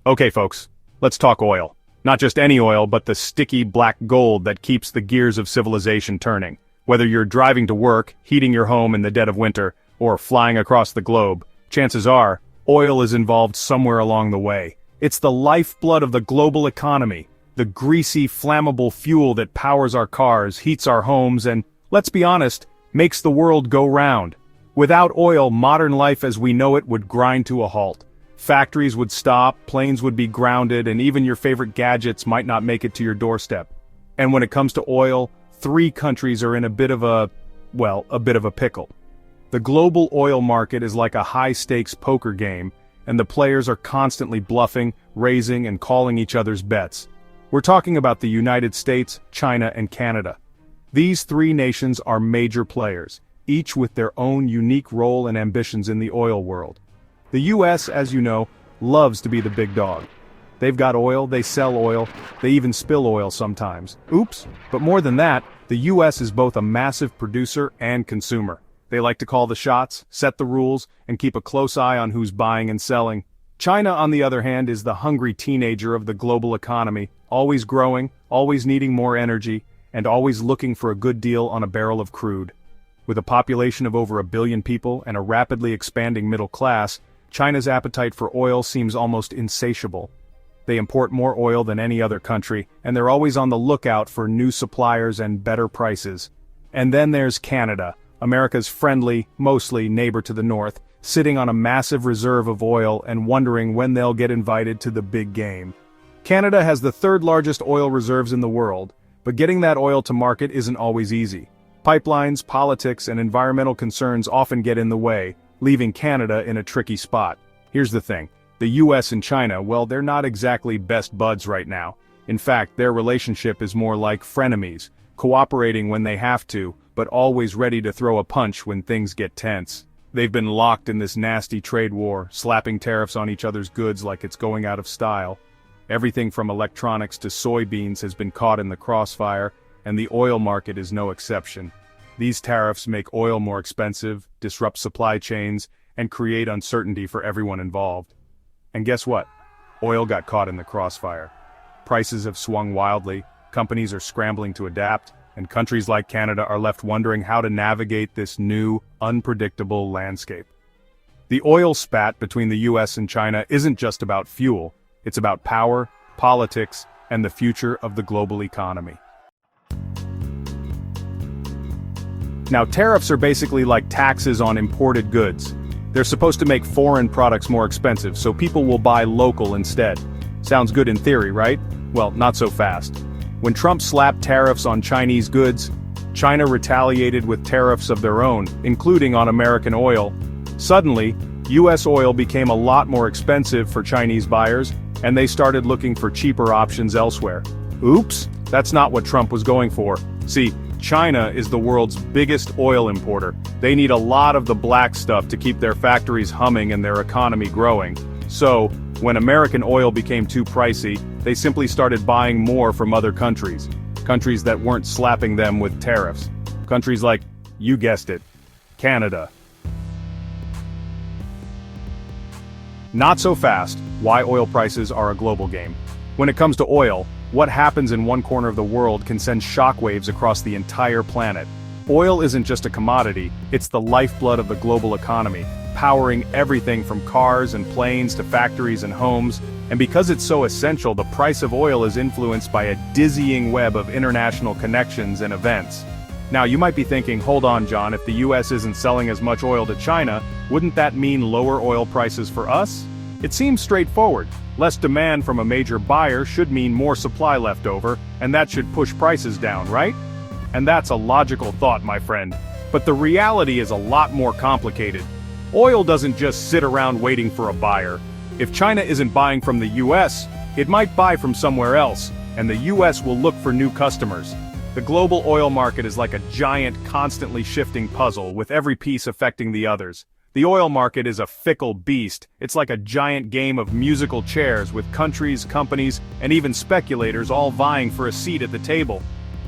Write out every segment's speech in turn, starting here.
Okay, folks, let's talk oil. Not just any oil, but the sticky black gold that keeps the gears of civilization turning. Whether you're driving to work, heating your home in the dead of winter, or flying across the globe, chances are, oil is involved somewhere along the way. It's the lifeblood of the global economy, the greasy, flammable fuel that powers our cars, heats our homes, and, let's be honest, makes the world go round. Without oil, modern life as we know it would grind to a halt. Factories would stop, planes would be grounded, and even your favorite gadgets might not make it to your doorstep. And when it comes to oil, three countries are in a bit of a pickle. The global oil market is like a high-stakes poker game, and the players are constantly bluffing, raising, and calling each other's bets. We're talking about the United States, China, and Canada. These three nations are major players, each with their own unique role and ambitions in the oil world. The US, as you know, loves to be the big dog. They've got oil, they sell oil, they even spill oil sometimes. Oops, but more than that, the US is both a massive producer and consumer. They like to call the shots, set the rules, and keep a close eye on who's buying and selling. China, on the other hand, is the hungry teenager of the global economy, always growing, always needing more energy, and always looking for a good deal on a barrel of crude. With a population of over 1 billion people and a rapidly expanding middle class, China's appetite for oil seems almost insatiable. They import more oil than any other country, and they're always on the lookout for new suppliers and better prices. And then there's Canada, America's friendly, mostly neighbor to the north, sitting on a massive reserve of oil and wondering when they'll get invited to the big game. Canada has the third largest oil reserves in the world, but getting that oil to market isn't always easy. Pipelines, politics, and environmental concerns often get in the way, leaving Canada in a tricky spot. Here's the thing. The US and China, well, they're not exactly best buds right now. In fact, their relationship is more like frenemies, cooperating when they have to, but always ready to throw a punch when things get tense. They've been locked in this nasty trade war, slapping tariffs on each other's goods like it's going out of style. Everything from electronics to soybeans has been caught in the crossfire, and the oil market is no exception. These tariffs make oil more expensive, disrupt supply chains, and create uncertainty for everyone involved. And guess what? Oil got caught in the crossfire. Prices have swung wildly, companies are scrambling to adapt, and countries like Canada are left wondering how to navigate this new, unpredictable landscape. The oil spat between the US and China isn't just about fuel, it's about power, politics, and the future of the global economy. Now, tariffs are basically like taxes on imported goods. They're supposed to make foreign products more expensive, so people will buy local instead. Sounds good in theory, right? Well, not so fast. When Trump slapped tariffs on Chinese goods, China retaliated with tariffs of their own, including on American oil. Suddenly, US oil became a lot more expensive for Chinese buyers, and they started looking for cheaper options elsewhere. Oops, that's not what Trump was going for. See, China is the world's biggest oil importer. They need a lot of the black stuff to keep their factories humming and their economy growing. So, when American oil became too pricey, they simply started buying more from other countries. Countries that weren't slapping them with tariffs. Countries like, you guessed it, Canada. Not so fast. Why oil prices are a global game. When it comes to oil, what happens in one corner of the world can send shockwaves across the entire planet. Oil isn't just a commodity, it's the lifeblood of the global economy, powering everything from cars and planes to factories and homes, and because it's so essential, the price of oil is influenced by a dizzying web of international connections and events. Now, you might be thinking, hold on, John, if the US isn't selling as much oil to China, wouldn't that mean lower oil prices for us? It seems straightforward. Less demand from a major buyer should mean more supply left over, and that should push prices down, right? And that's a logical thought, my friend. But the reality is a lot more complicated. Oil doesn't just sit around waiting for a buyer. If China isn't buying from the US, it might buy from somewhere else, and the US will look for new customers. The global oil market is like a giant, constantly shifting puzzle, with every piece affecting the others. The oil market is a fickle beast. It's like a giant game of musical chairs with countries, companies, and even speculators all vying for a seat at the table.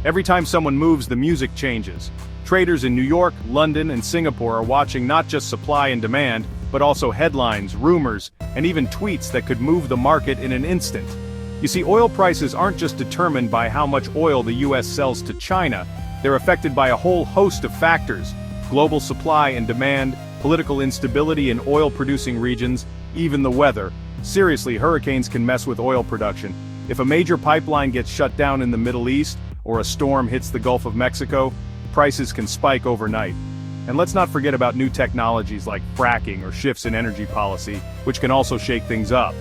Every time someone moves, the music changes. Traders in New York, London, and Singapore are watching not just supply and demand, but also headlines, rumors, and even tweets that could move the market in an instant. You see, oil prices aren't just determined by how much oil the US sells to China, they're affected by a whole host of factors: global supply and demand, political instability in oil-producing regions, even the weather. Seriously, hurricanes can mess with oil production. If a major pipeline gets shut down in the Middle East, or a storm hits the Gulf of Mexico, prices can spike overnight. And let's not forget about new technologies like fracking or shifts in energy policy, which can also shake things up.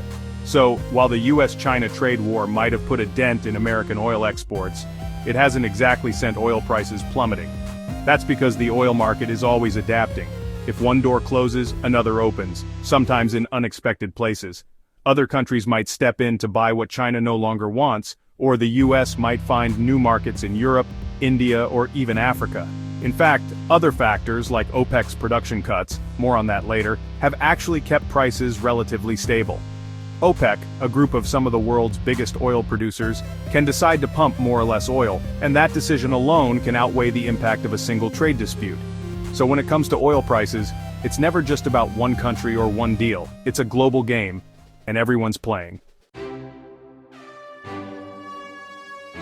So, while the US-China trade war might have put a dent in American oil exports, it hasn't exactly sent oil prices plummeting. That's because the oil market is always adapting. If one door closes, another opens, sometimes in unexpected places. Other countries might step in to buy what China no longer wants, or the US might find new markets in Europe, India, or even Africa. In fact, other factors like OPEC's production cuts, more on that later, have actually kept prices relatively stable. OPEC, a group of some of the world's biggest oil producers, can decide to pump more or less oil, and that decision alone can outweigh the impact of a single trade dispute. So when it comes to oil prices, it's never just about one country or one deal. It's a global game, and everyone's playing.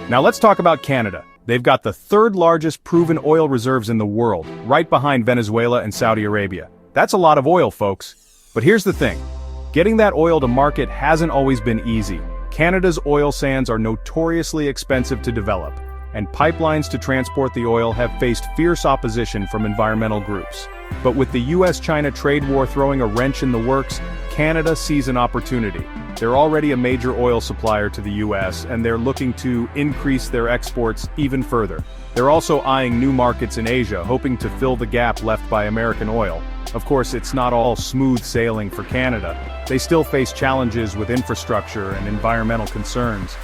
Now let's talk about Canada. They've got the third largest proven oil reserves in the world, right behind Venezuela and Saudi Arabia. That's a lot of oil, folks. But here's the thing. Getting that oil to market hasn't always been easy. Canada's oil sands are notoriously expensive to develop, and pipelines to transport the oil have faced fierce opposition from environmental groups. But with the US-China trade war throwing a wrench in the works, Canada sees an opportunity. They're already a major oil supplier to the US, and they're looking to increase their exports even further. They're also eyeing new markets in Asia, hoping to fill the gap left by American oil. Of course, it's not all smooth sailing for Canada. They still face challenges with infrastructure and environmental concerns.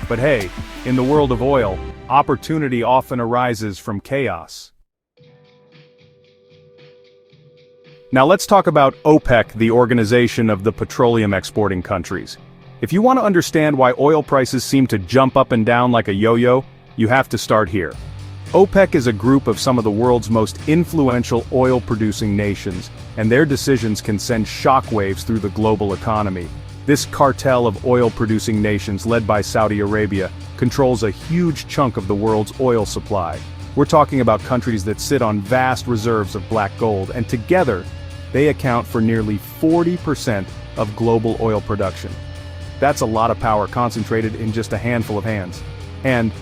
But hey, in the world of oil, opportunity often arises from chaos. Now let's talk about OPEC, the organization of the petroleum exporting countries. If you want to understand why oil prices seem to jump up and down like a yo-yo, you have to start here. OPEC is a group of some of the world's most influential oil-producing nations, and their decisions can send shockwaves through the global economy. This cartel of oil-producing nations led by Saudi Arabia controls a huge chunk of the world's oil supply. We're talking about countries that sit on vast reserves of black gold, and together, they account for nearly 40% of global oil production. That's a lot of power concentrated in just a handful of hands. And,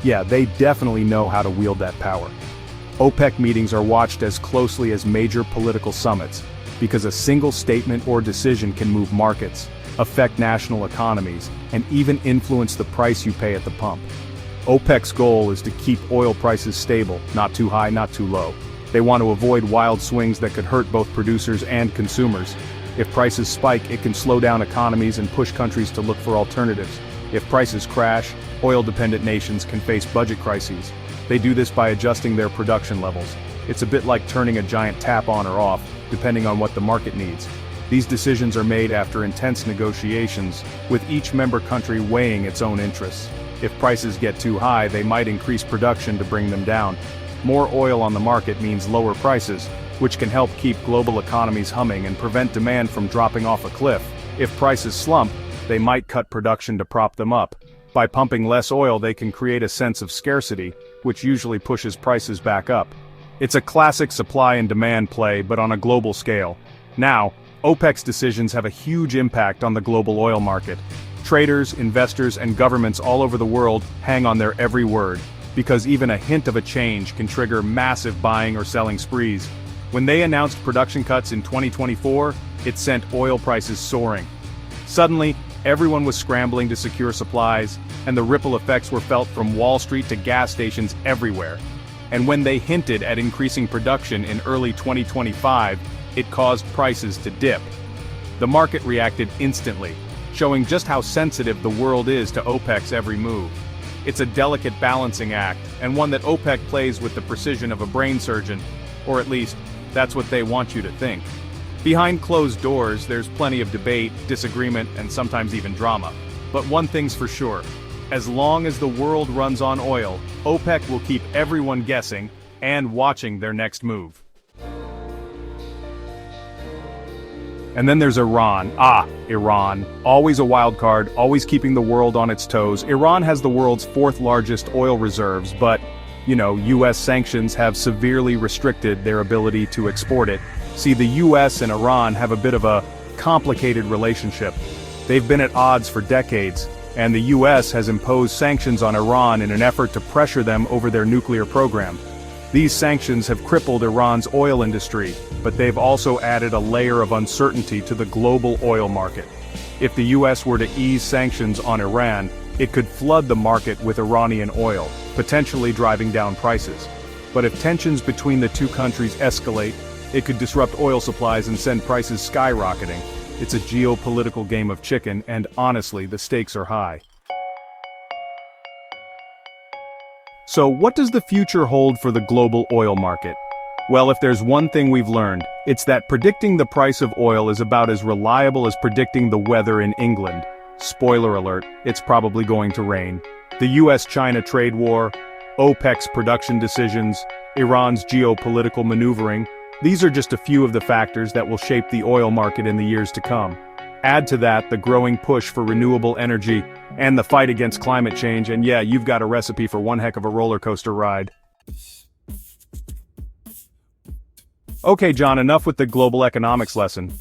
yeah, they definitely know how to wield that power. OPEC meetings are watched as closely as major political summits, because a single statement or decision can move markets, affect national economies, and even influence the price you pay at the pump. OPEC's goal is to keep oil prices stable, not too high, not too low. They want to avoid wild swings that could hurt both producers and consumers. If prices spike, it can slow down economies and push countries to look for alternatives. If prices crash, oil-dependent nations can face budget crises. They do this by adjusting their production levels. It's a bit like turning a giant tap on or off, depending on what the market needs. These decisions are made after intense negotiations, with each member country weighing its own interests. If prices get too high, they might increase production to bring them down. More oil on the market means lower prices, which can help keep global economies humming and prevent demand from dropping off a cliff. If prices slump, they might cut production to prop them up. By pumping less oil, they can create a sense of scarcity, which usually pushes prices back up. It's a classic supply and demand play, but on a global scale. Now, OPEC's decisions have a huge impact on the global oil market. Traders, investors, and governments all over the world hang on their every word, because even a hint of a change can trigger massive buying or selling sprees. When they announced production cuts in 2024, it sent oil prices soaring. Suddenly, everyone was scrambling to secure supplies, and the ripple effects were felt from Wall Street to gas stations everywhere. And when they hinted at increasing production in early 2025, it caused prices to dip. The market reacted instantly, showing just how sensitive the world is to OPEC's every move. It's a delicate balancing act, and one that OPEC plays with the precision of a brain surgeon, or at least, that's what they want you to think. Behind closed doors, there's plenty of debate, disagreement, and sometimes even drama. But one thing's for sure, as long as the world runs on oil, OPEC will keep everyone guessing and watching their next move. And then there's Iran. Iran. Always a wild card, always keeping the world on its toes. Iran has the world's fourth largest oil reserves, but, US sanctions have severely restricted their ability to export it. See, the US and Iran have a bit of a complicated relationship. They've been at odds for decades, and the US has imposed sanctions on Iran in an effort to pressure them over their nuclear program. These sanctions have crippled Iran's oil industry, but they've also added a layer of uncertainty to the global oil market. If the US were to ease sanctions on Iran, it could flood the market with Iranian oil, potentially driving down prices. But if tensions between the two countries escalate, it could disrupt oil supplies and send prices skyrocketing. It's a geopolitical game of chicken, and honestly, the stakes are high. So what does the future hold for the global oil market? Well, if there's one thing we've learned, it's that predicting the price of oil is about as reliable as predicting the weather in England. Spoiler alert, it's probably going to rain. The US-China trade war, OPEC's production decisions, Iran's geopolitical maneuvering, these are just a few of the factors that will shape the oil market in the years to come. Add to that the growing push for renewable energy and the fight against climate change, and yeah, you've got a recipe for one heck of a roller coaster ride. Okay, John, enough with the global economics lesson.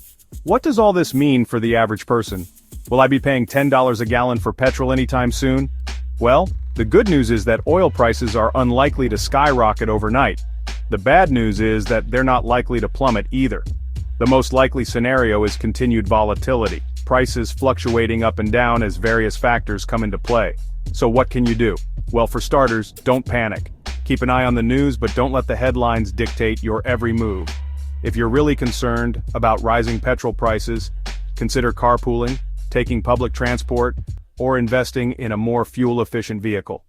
What does all this mean for the average person? Will I be paying $10 a gallon for petrol anytime soon? Well, the good news is that oil prices are unlikely to skyrocket overnight. The bad news is that they're not likely to plummet either. The most likely scenario is continued volatility, prices fluctuating up and down as various factors come into play. So what can you do? Well, for starters, don't panic. Keep an eye on the news, but don't let the headlines dictate your every move. If you're really concerned about rising petrol prices, consider carpooling, taking public transport, or investing in a more fuel-efficient vehicle.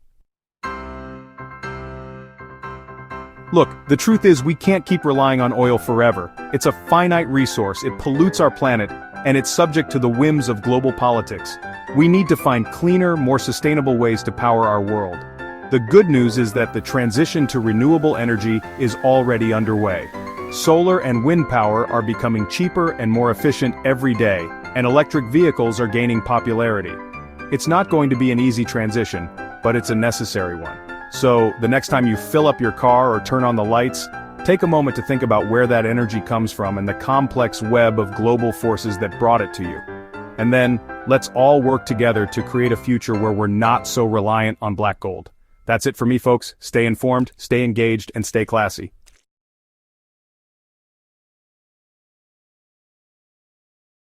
Look, the truth is we can't keep relying on oil forever. It's a finite resource, it pollutes our planet, and it's subject to the whims of global politics. We need to find cleaner, more sustainable ways to power our world. The good news is that the transition to renewable energy is already underway. Solar and wind power are becoming cheaper and more efficient every day, and electric vehicles are gaining popularity. It's not going to be an easy transition, but it's a necessary one. So, the next time you fill up your car or turn on the lights, take a moment to think about where that energy comes from and the complex web of global forces that brought it to you. And then, let's all work together to create a future where we're not so reliant on black gold. That's it for me, folks. Stay informed, stay engaged, and stay classy.